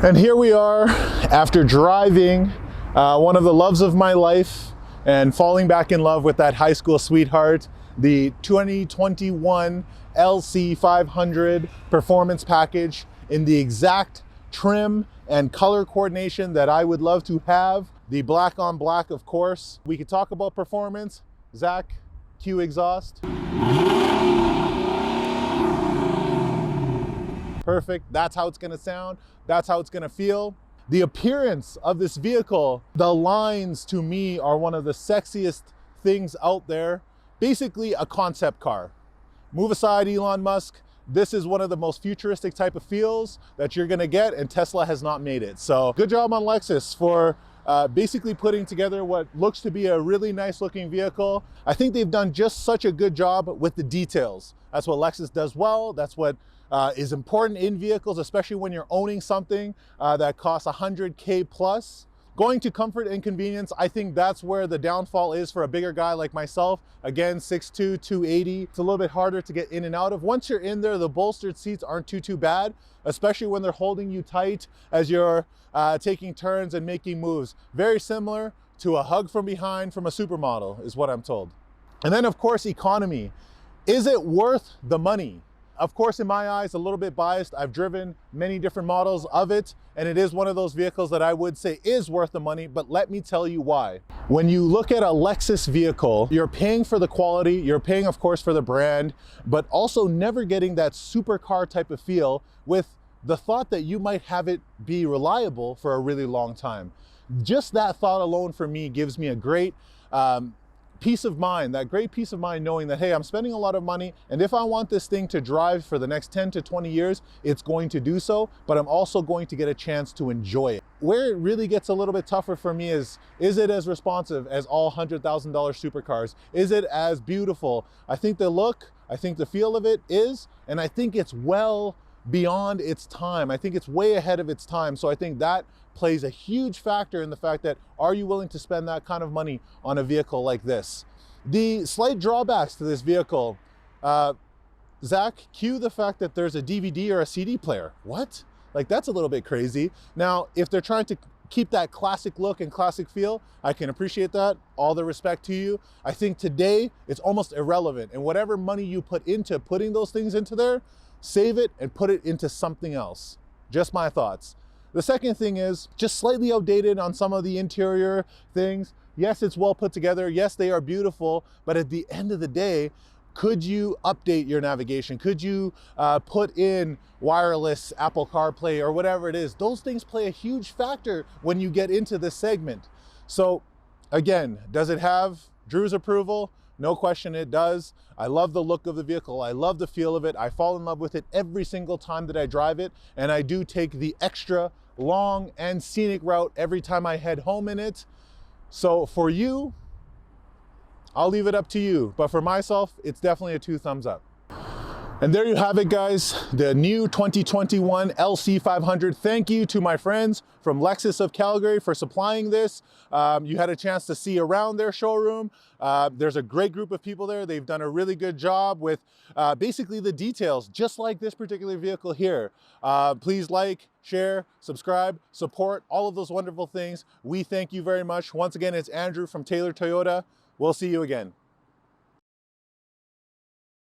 And here we are after driving one of the loves of my life and falling back in love with that high school sweetheart, the 2021 LC500 Performance Package in the exact trim and color coordination that I would love to have. The black on black, of course. We could talk about performance. Zach, cue exhaust. Perfect. That's how it's going to sound. That's how it's going to feel. The appearance of this vehicle, the lines to me are one of the sexiest things out there. Basically a concept car. Move aside Elon Musk. This is one of the most futuristic type of feels that you're going to get, and Tesla has not made it. So good job on Lexus for basically putting together what looks to be a really nice looking vehicle. I think they've done just such a good job with the details. That's what Lexus does well. That's what is important in vehicles, especially when you're owning something that costs $100K plus. Going to comfort and convenience, I think that's where the downfall is for a bigger guy like myself. Again, 6'2", 280. It's a little bit harder to get in and out of. Once you're in there, the bolstered seats aren't too bad, especially when they're holding you tight as you're taking turns and making moves. Very similar to a hug from behind from a supermodel is what I'm told. And then of course, economy. Is it worth the money? Of course, in my eyes, a little bit biased. I've driven many different models of it, and it is one of those vehicles that I would say is worth the money, but let me tell you why. When you look at a Lexus vehicle, you're paying for the quality, you're paying, of course, for the brand, but also never getting that supercar type of feel with the thought that you might have it be reliable for a really long time. Just that thought alone for me gives me a great peace of mind, that great peace of mind knowing that, hey, I'm spending a lot of money, and if I want this thing to drive for the next 10 to 20 years, it's going to do so, but I'm also going to get a chance to enjoy it. Where it really gets a little bit tougher for me is it as responsive as all $100,000 supercars? Is it as beautiful? I think the look, I think the feel of it is, and I think it's well beyond its time. I think it's way ahead of its time. So I think that plays a huge factor in the fact that, are you willing to spend that kind of money on a vehicle like this? The slight drawbacks to this vehicle, Zach, cue the fact that there's a DVD or a CD player. What? Like, that's a little bit crazy. Now, if they're trying to keep that classic look and classic feel, I can appreciate that. All the respect to you. I think today it's almost irrelevant, and whatever money you put into putting those things into there, save it and put it into something else. Just my thoughts. The second thing is just slightly outdated on some of the interior things. Yes, it's well put together. Yes, they are beautiful. But at the end of the day, could you update your navigation? Could you put in wireless Apple CarPlay or whatever it is? Those things play a huge factor when you get into this segment. So again, does it have Drew's approval? No question it does. I love the look of the vehicle. I love the feel of it. I fall in love with it every single time that I drive it. And I do take the extra long and scenic route every time I head home in it. So for you, I'll leave it up to you. But for myself, it's definitely a 2 thumbs up. And there you have it, guys, the new 2021 LC500. Thank you to my friends from Lexus of Calgary for supplying this. You had a chance to see around their showroom. There's a great group of people there. They've done a really good job with basically the details, just like this particular vehicle here. Please like, share, subscribe, support, all of those wonderful things. We thank you very much. Once again, it's Andrew from Taylor Toyota. We'll see you again.